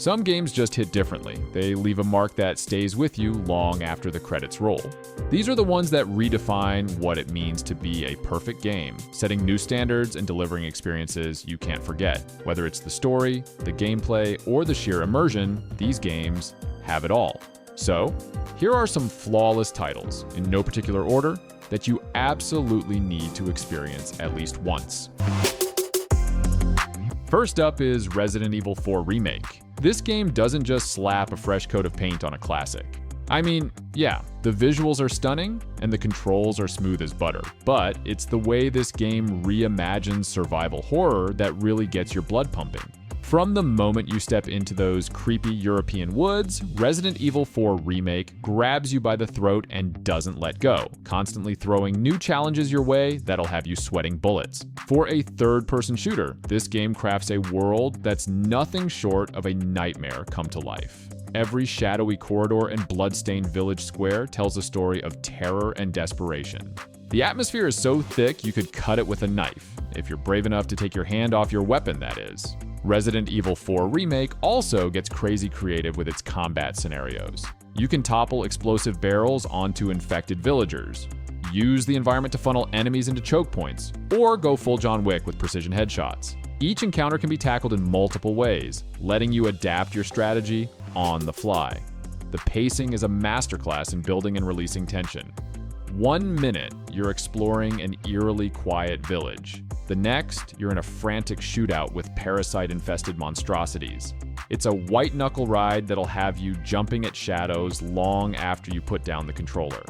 Some games just hit differently. They leave a mark that stays with you long after the credits roll. These are the ones that redefine what it means to be a perfect game, setting new standards and delivering experiences you can't forget. Whether it's the story, the gameplay, or the sheer immersion, these games have it all. So, here are some flawless titles, in no particular order, that you absolutely need to experience at least once. First up is Resident Evil 4 Remake. This game doesn't just slap a fresh coat of paint on a classic. I mean, yeah, the visuals are stunning and the controls are smooth as butter, but it's the way this game reimagines survival horror that really gets your blood pumping. From the moment you step into those creepy European woods, Resident Evil 4 Remake grabs you by the throat and doesn't let go, constantly throwing new challenges your way that'll have you sweating bullets. For a third-person shooter, this game crafts a world that's nothing short of a nightmare come to life. Every shadowy corridor and blood-stained village square tells a story of terror and desperation. The atmosphere is so thick you could cut it with a knife, if you're brave enough to take your hand off your weapon, that is. Resident Evil 4 Remake also gets crazy creative with its combat scenarios. You can topple explosive barrels onto infected villagers, use the environment to funnel enemies into choke points, or go full John Wick with precision headshots. Each encounter can be tackled in multiple ways, letting you adapt your strategy on the fly. The pacing is a masterclass in building and releasing tension. 1 minute, you're exploring an eerily quiet village. The next, you're in a frantic shootout with parasite-infested monstrosities. It's a white-knuckle ride that'll have you jumping at shadows long after you put down the controller.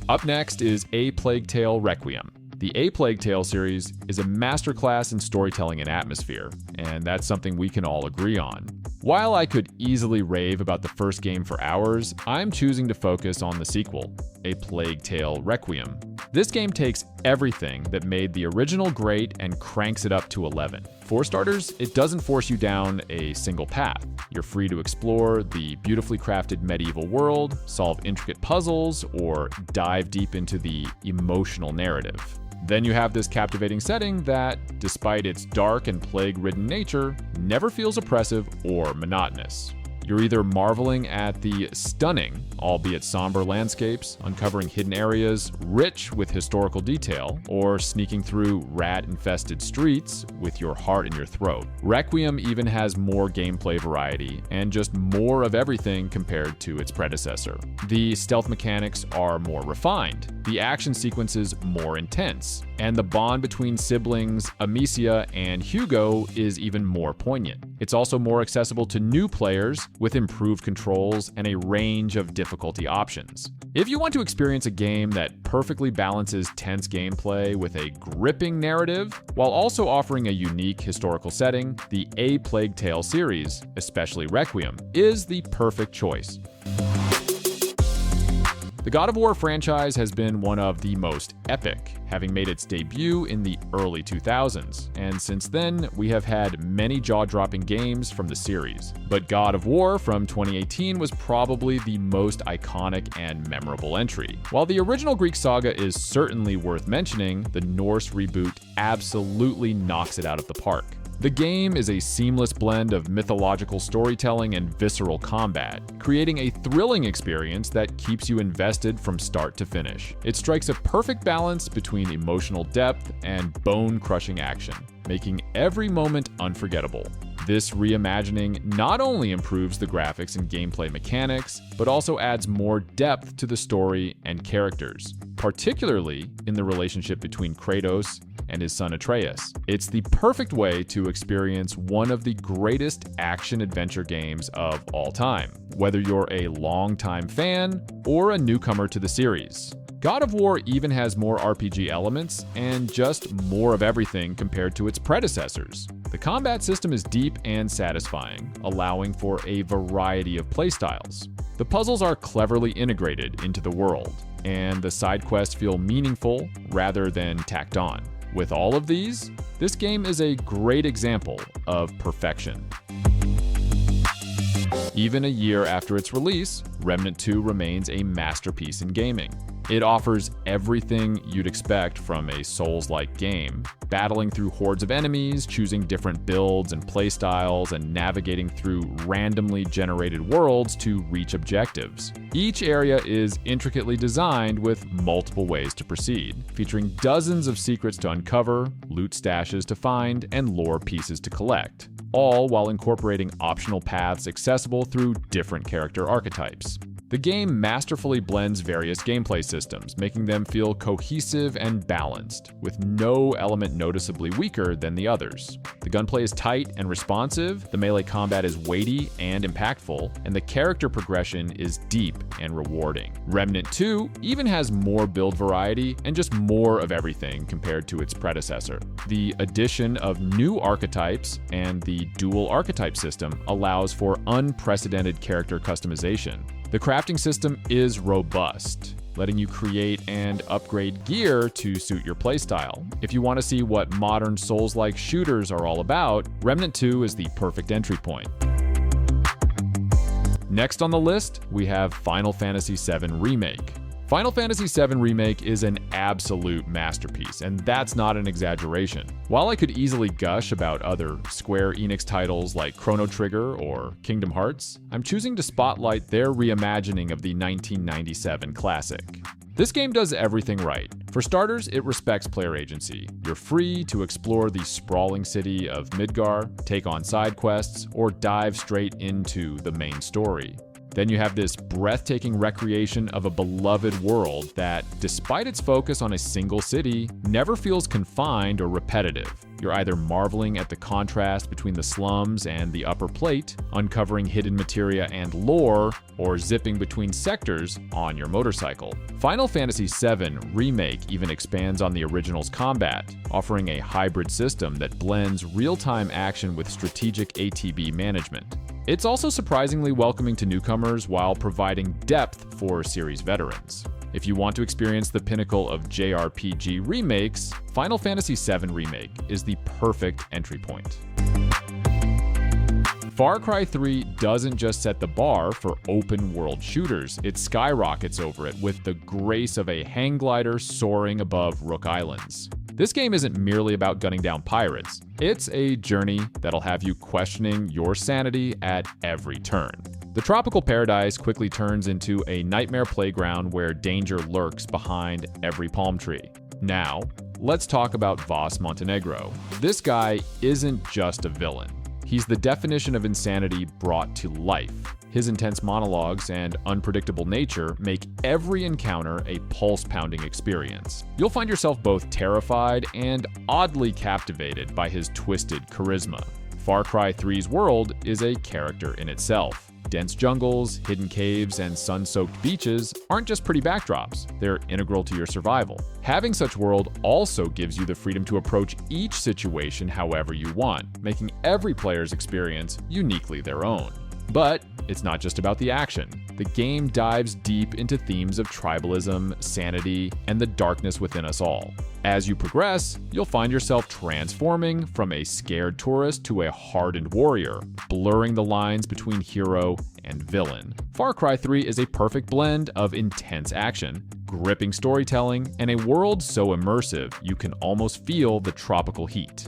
Up next is A Plague Tale Requiem. The A Plague Tale series is a masterclass in storytelling and atmosphere, and that's something we can all agree on. While I could easily rave about the first game for hours, I'm choosing to focus on the sequel, A Plague Tale Requiem. This game takes everything that made the original great and cranks it up to 11. For starters, it doesn't force you down a single path. You're free to explore the beautifully crafted medieval world, solve intricate puzzles, or dive deep into the emotional narrative. Then you have this captivating setting that, despite its dark and plague-ridden nature, never feels oppressive or monotonous. You're either marveling at the stunning, albeit somber landscapes, uncovering hidden areas rich with historical detail, or sneaking through rat-infested streets with your heart in your throat. Requiem even has more gameplay variety and just more of everything compared to its predecessor. The stealth mechanics are more refined, the action sequences more intense, and the bond between siblings Amicia and Hugo is even more poignant. It's also more accessible to new players with improved controls and a range of difficulty options. If you want to experience a game that perfectly balances tense gameplay with a gripping narrative, while also offering a unique historical setting, the A Plague Tale series, especially Requiem, is the perfect choice. The God of War franchise has been one of the most epic, having made its debut in the early 2000s, and since then, we have had many jaw-dropping games from the series. But God of War from 2018 was probably the most iconic and memorable entry. While the original Greek saga is certainly worth mentioning, the Norse reboot absolutely knocks it out of the park. The game is a seamless blend of mythological storytelling and visceral combat, creating a thrilling experience that keeps you invested from start to finish. It strikes a perfect balance between emotional depth and bone-crushing action, making every moment unforgettable. This reimagining not only improves the graphics and gameplay mechanics, but also adds more depth to the story and characters, particularly in the relationship between Kratos and his son Atreus. It's the perfect way to experience one of the greatest action-adventure games of all time, whether you're a longtime fan or a newcomer to the series. God of War even has more RPG elements and just more of everything compared to its predecessors. The combat system is deep and satisfying, allowing for a variety of playstyles. The puzzles are cleverly integrated into the world, and the side quests feel meaningful rather than tacked on. With all of these, this game is a great example of perfection. Even a year after its release, Remnant 2 remains a masterpiece in gaming. It offers everything you'd expect from a Souls-like game, battling through hordes of enemies, choosing different builds and playstyles, and navigating through randomly generated worlds to reach objectives. Each area is intricately designed with multiple ways to proceed, featuring dozens of secrets to uncover, loot stashes to find, and lore pieces to collect, all while incorporating optional paths accessible through different character archetypes. The game masterfully blends various gameplay systems, making them feel cohesive and balanced, with no element noticeably weaker than the others. The gunplay is tight and responsive, the melee combat is weighty and impactful, and the character progression is deep and rewarding. Remnant 2 even has more build variety and just more of everything compared to its predecessor. The addition of new archetypes and the dual archetype system allows for unprecedented character customization. The crafting system is robust, letting you create and upgrade gear to suit your playstyle. If you want to see what modern Souls-like shooters are all about, Remnant 2 is the perfect entry point. Next on the list, we have Final Fantasy VII Remake. Final Fantasy VII Remake is an absolute masterpiece, and that's not an exaggeration. While I could easily gush about other Square Enix titles like Chrono Trigger or Kingdom Hearts, I'm choosing to spotlight their reimagining of the 1997 classic. This game does everything right. For starters, it respects player agency. You're free to explore the sprawling city of Midgar, take on side quests, or dive straight into the main story. Then you have this breathtaking recreation of a beloved world that, despite its focus on a single city, never feels confined or repetitive. You're either marveling at the contrast between the slums and the upper plate, uncovering hidden materia and lore, or zipping between sectors on your motorcycle. Final Fantasy VII Remake even expands on the original's combat, offering a hybrid system that blends real-time action with strategic ATB management. It's also surprisingly welcoming to newcomers while providing depth for series veterans. If you want to experience the pinnacle of JRPG remakes, Final Fantasy VII Remake is the perfect entry point. Far Cry 3 doesn't just set the bar for open-world shooters, it skyrockets over it with the grace of a hang glider soaring above Rook Islands. This game isn't merely about gunning down pirates. It's a journey that'll have you questioning your sanity at every turn. The tropical paradise quickly turns into a nightmare playground where danger lurks behind every palm tree. Now, let's talk about Vaas Montenegro. This guy isn't just a villain. He's the definition of insanity brought to life. His intense monologues and unpredictable nature make every encounter a pulse-pounding experience. You'll find yourself both terrified and oddly captivated by his twisted charisma. Far Cry 3's world is a character in itself. Dense jungles, hidden caves, and sun-soaked beaches aren't just pretty backdrops, they're integral to your survival. Having such world also gives you the freedom to approach each situation however you want, making every player's experience uniquely their own. But it's not just about the action. The game dives deep into themes of tribalism, sanity, and the darkness within us all. As you progress, you'll find yourself transforming from a scared tourist to a hardened warrior, blurring the lines between hero and villain. Far Cry 3 is a perfect blend of intense action, gripping storytelling, and a world so immersive you can almost feel the tropical heat.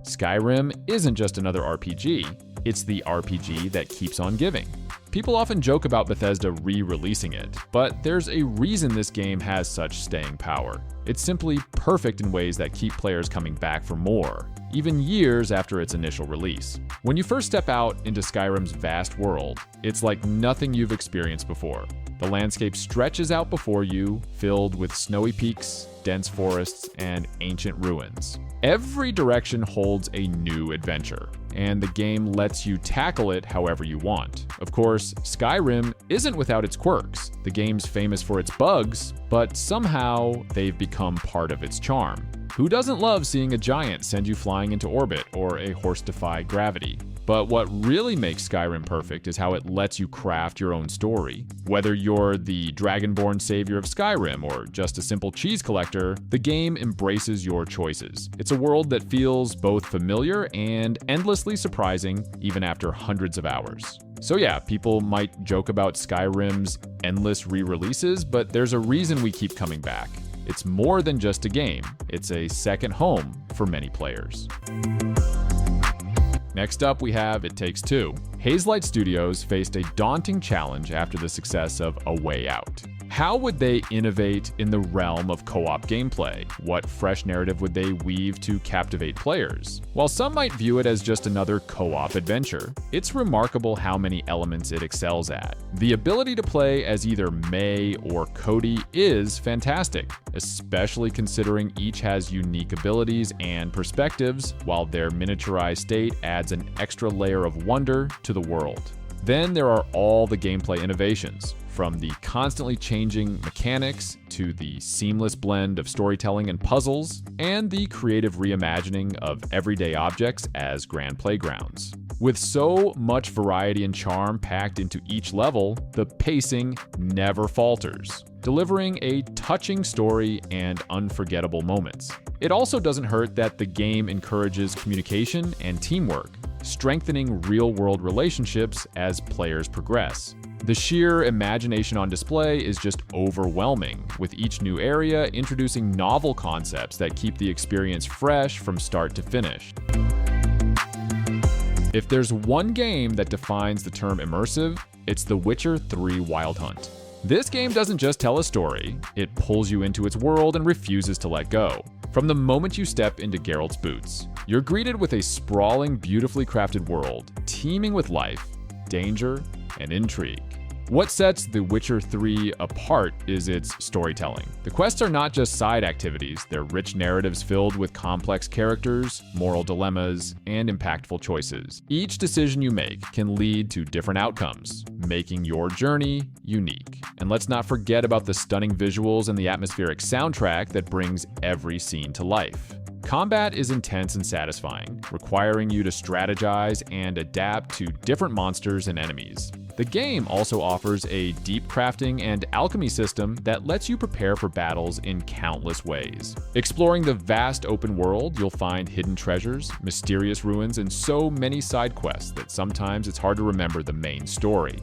Skyrim isn't just another RPG. It's the RPG that keeps on giving. People often joke about Bethesda re-releasing it, but there's a reason this game has such staying power. It's simply perfect in ways that keep players coming back for more, even years after its initial release. When you first step out into Skyrim's vast world, it's like nothing you've experienced before. The landscape stretches out before you, filled with snowy peaks, dense forests, and ancient ruins. Every direction holds a new adventure, and the game lets you tackle it however you want. Of course, Skyrim isn't without its quirks. The game's famous for its bugs, but somehow they've become part of its charm. Who doesn't love seeing a giant send you flying into orbit or a horse defy gravity? But what really makes Skyrim perfect is how it lets you craft your own story. Whether you're the dragonborn savior of Skyrim or just a simple cheese collector, the game embraces your choices. It's a world that feels both familiar and endlessly surprising even after hundreds of hours. So yeah, people might joke about Skyrim's endless re-releases, but there's a reason we keep coming back. It's more than just a game, it's a second home for many players. Next up, we have It Takes Two. Hazelight Studios faced a daunting challenge after the success of A Way Out. How would they innovate in the realm of co-op gameplay? What fresh narrative would they weave to captivate players? While some might view it as just another co-op adventure, it's remarkable how many elements it excels at. The ability to play as either May or Cody is fantastic, especially considering each has unique abilities and perspectives, while their miniaturized state adds an extra layer of wonder to the world. Then there are all the gameplay innovations, from the constantly changing mechanics to the seamless blend of storytelling and puzzles, and the creative reimagining of everyday objects as grand playgrounds. With so much variety and charm packed into each level, the pacing never falters, delivering a touching story and unforgettable moments. It also doesn't hurt that the game encourages communication and teamwork, strengthening real-world relationships as players progress. The sheer imagination on display is just overwhelming, with each new area introducing novel concepts that keep the experience fresh from start to finish. If there's one game that defines the term immersive, it's The Witcher 3 Wild Hunt. This game doesn't just tell a story, it pulls you into its world and refuses to let go. From the moment you step into Geralt's boots, you're greeted with a sprawling, beautifully crafted world, teeming with life, danger, and intrigue. What sets The Witcher 3 apart is its storytelling. The quests are not just side activities, they're rich narratives filled with complex characters, moral dilemmas, and impactful choices. Each decision you make can lead to different outcomes, making your journey unique. And let's not forget about the stunning visuals and the atmospheric soundtrack that brings every scene to life. Combat is intense and satisfying, requiring you to strategize and adapt to different monsters and enemies. The game also offers a deep crafting and alchemy system that lets you prepare for battles in countless ways. Exploring the vast open world, you'll find hidden treasures, mysterious ruins, and so many side quests that sometimes it's hard to remember the main story.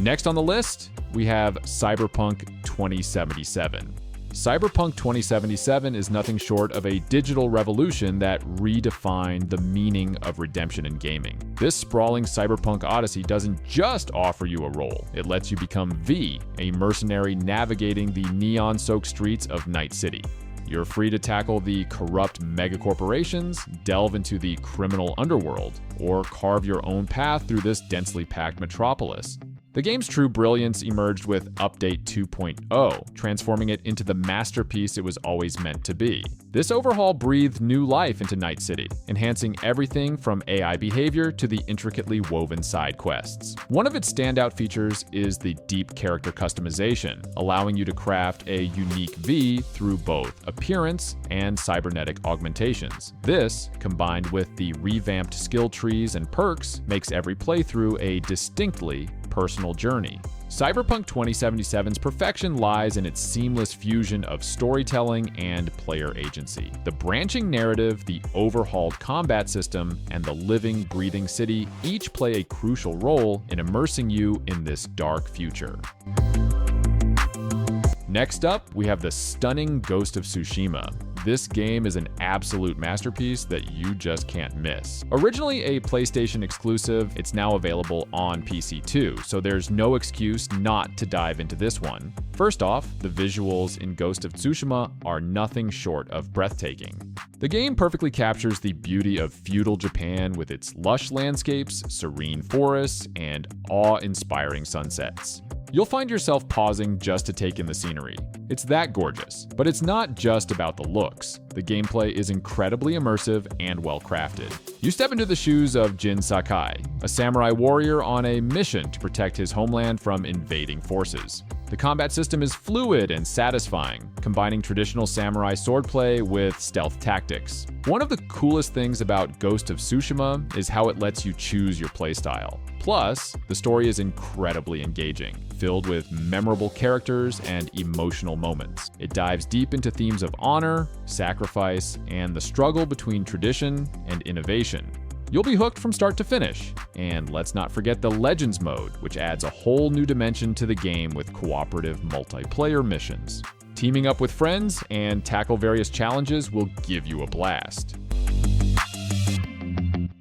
Next on the list, we have Cyberpunk 2077. Cyberpunk 2077 is nothing short of a digital revolution that redefined the meaning of redemption in gaming. This sprawling cyberpunk odyssey doesn't just offer you a role, it lets you become V, a mercenary navigating the neon-soaked streets of Night City. You're free to tackle the corrupt megacorporations, delve into the criminal underworld, or carve your own path through this densely packed metropolis. The game's true brilliance emerged with Update 2.0, transforming it into the masterpiece it was always meant to be. This overhaul breathed new life into Night City, enhancing everything from AI behavior to the intricately woven side quests. One of its standout features is the deep character customization, allowing you to craft a unique V through both appearance and cybernetic augmentations. This, combined with the revamped skill trees and perks, makes every playthrough a distinctly personal journey. Cyberpunk 2077's perfection lies in its seamless fusion of storytelling and player agency. The branching narrative, the overhauled combat system, and the living, breathing city each play a crucial role in immersing you in this dark future. Next up, we have the stunning Ghost of Tsushima. This game is an absolute masterpiece that you just can't miss. Originally a PlayStation exclusive, it's now available on PC too, so there's no excuse not to dive into this one. First off, the visuals in Ghost of Tsushima are nothing short of breathtaking. The game perfectly captures the beauty of feudal Japan with its lush landscapes, serene forests, and awe-inspiring sunsets. You'll find yourself pausing just to take in the scenery. It's that gorgeous. But it's not just about the looks. The gameplay is incredibly immersive and well crafted. You step into the shoes of Jin Sakai, a samurai warrior on a mission to protect his homeland from invading forces. The combat system is fluid and satisfying, combining traditional samurai swordplay with stealth tactics. One of the coolest things about Ghost of Tsushima is how it lets you choose your playstyle. Plus, the story is incredibly engaging, filled with memorable characters and emotional moments. It dives deep into themes of honor, sacrifice, and the struggle between tradition and innovation. You'll be hooked from start to finish. And let's not forget the Legends mode, which adds a whole new dimension to the game with cooperative multiplayer missions. Teaming up with friends and tackle various challenges will give you a blast.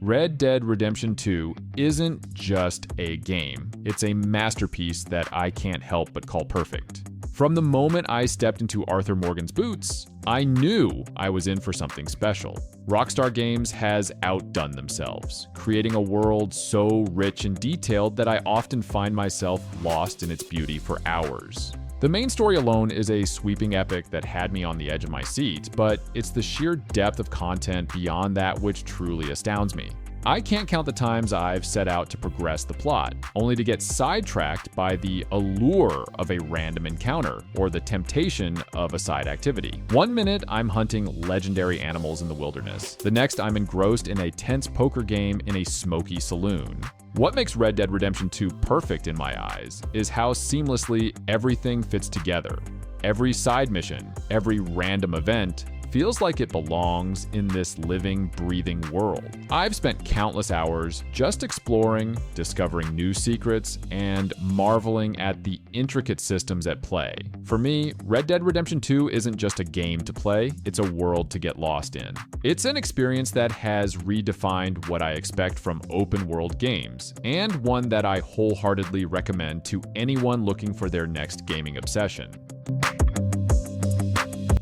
Red Dead Redemption 2 isn't just a game. It's a masterpiece that I can't help but call perfect. From the moment I stepped into Arthur Morgan's boots, I knew I was in for something special. Rockstar Games has outdone themselves, creating a world so rich and detailed that I often find myself lost in its beauty for hours. The main story alone is a sweeping epic that had me on the edge of my seat, but it's the sheer depth of content beyond that which truly astounds me. I can't count the times I've set out to progress the plot, only to get sidetracked by the allure of a random encounter or the temptation of a side activity. One minute, I'm hunting legendary animals in the wilderness. The next, I'm engrossed in a tense poker game in a smoky saloon. What makes Red Dead Redemption 2 perfect in my eyes is how seamlessly everything fits together. Every side mission, every random event, feels like it belongs in this living, breathing world. I've spent countless hours just exploring, discovering new secrets, and marveling at the intricate systems at play. For me, Red Dead Redemption 2 isn't just a game to play, it's a world to get lost in. It's an experience that has redefined what I expect from open world games, and one that I wholeheartedly recommend to anyone looking for their next gaming obsession.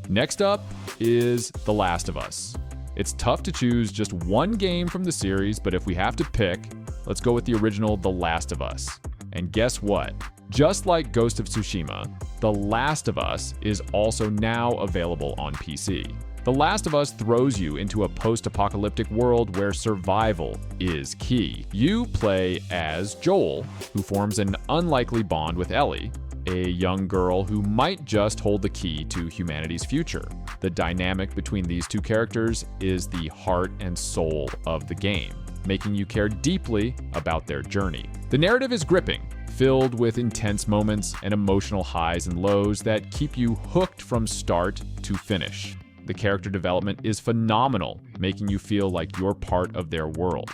Next up is The Last of Us. It's tough to choose just one game from the series, but if we have to pick, let's go with the original The Last of Us. And guess what? Just like Ghost of Tsushima, The Last of Us is also now available on PC. The Last of Us throws you into a post-apocalyptic world where survival is key. You play as Joel, who forms an unlikely bond with Ellie, a young girl who might just hold the key to humanity's future. The dynamic between these two characters is the heart and soul of the game, making you care deeply about their journey. The narrative is gripping, filled with intense moments and emotional highs and lows that keep you hooked from start to finish. The character development is phenomenal, making you feel like you're part of their world.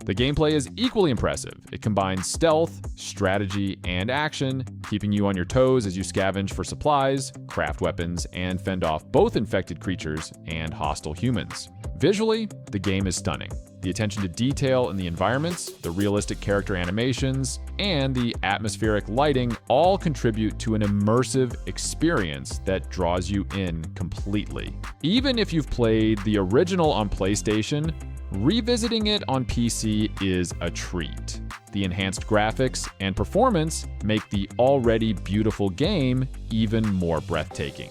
The gameplay is equally impressive. It combines stealth, strategy, and action, keeping you on your toes as you scavenge for supplies, craft weapons, and fend off both infected creatures and hostile humans. Visually, the game is stunning. The attention to detail in the environments, the realistic character animations, and the atmospheric lighting all contribute to an immersive experience that draws you in completely. Even if you've played the original on PlayStation, revisiting it on PC is a treat. The enhanced graphics and performance make the already beautiful game even more breathtaking.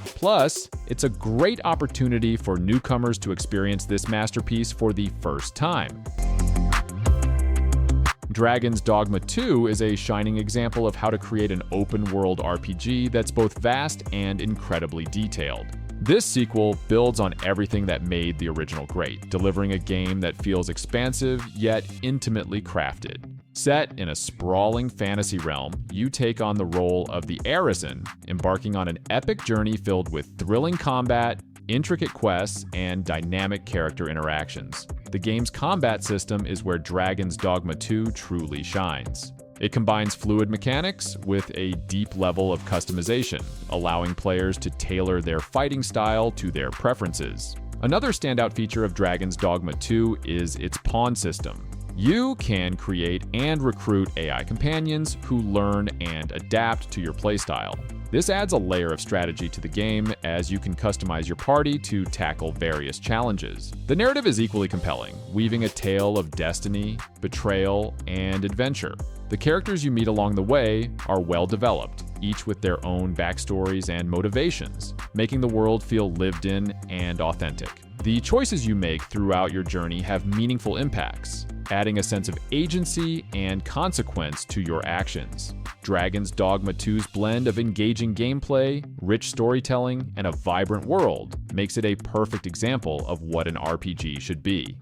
Plus, it's a great opportunity for newcomers to experience this masterpiece for the first time. Dragon's Dogma 2 is a shining example of how to create an open-world RPG that's both vast and incredibly detailed. This sequel builds on everything that made the original great, delivering a game that feels expansive yet intimately crafted. Set in a sprawling fantasy realm, you take on the role of the Arisen, embarking on an epic journey filled with thrilling combat, intricate quests, and dynamic character interactions. The game's combat system is where Dragon's Dogma 2 truly shines. It combines fluid mechanics with a deep level of customization, allowing players to tailor their fighting style to their preferences. Another standout feature of Dragon's Dogma 2 is its pawn system. You can create and recruit AI companions who learn and adapt to your playstyle. This adds a layer of strategy to the game as you can customize your party to tackle various challenges. The narrative is equally compelling, weaving a tale of destiny, betrayal, and adventure. The characters you meet along the way are well developed, each with their own backstories and motivations, making the world feel lived in and authentic. The choices you make throughout your journey have meaningful impacts, adding a sense of agency and consequence to your actions. Dragon's Dogma 2's blend of engaging gameplay, rich storytelling, and a vibrant world makes it a perfect example of what an RPG should be.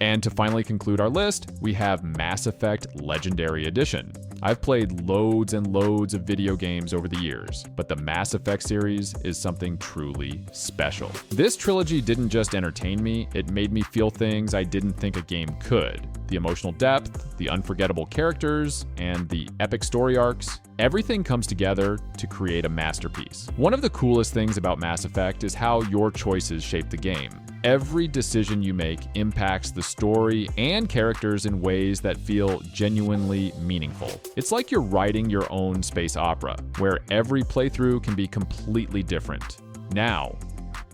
And to finally conclude our list, we have Mass Effect Legendary Edition. I've played loads and loads of video games over the years, but the Mass Effect series is something truly special. This trilogy didn't just entertain me, it made me feel things I didn't think a game could. The emotional depth, the unforgettable characters, and the epic story arcs. Everything comes together to create a masterpiece. One of the coolest things about Mass Effect is how your choices shape the game. Every decision you make impacts the story and characters in ways that feel genuinely meaningful. It's like you're writing your own space opera, where every playthrough can be completely different. Now,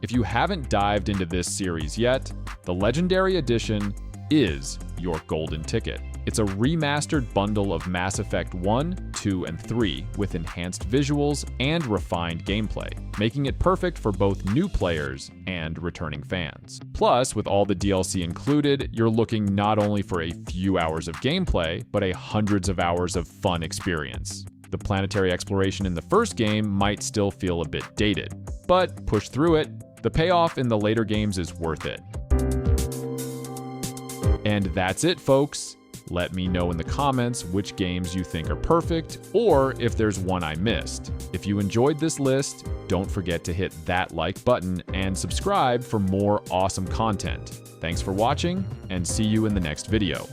if you haven't dived into this series yet, the Legendary Edition is your golden ticket. It's a remastered bundle of Mass Effect 1, 2, and 3 with enhanced visuals and refined gameplay, making it perfect for both new players and returning fans. Plus, with all the DLC included, you're looking not only for a few hours of gameplay, but a hundreds of hours of fun experience. The planetary exploration in the first game might still feel a bit dated, but push through it, the payoff in the later games is worth it. And that's it, folks. Let me know in the comments which games you think are perfect, or if there's one I missed. If you enjoyed this list, don't forget to hit that like button and subscribe for more awesome content. Thanks for watching, and see you in the next video.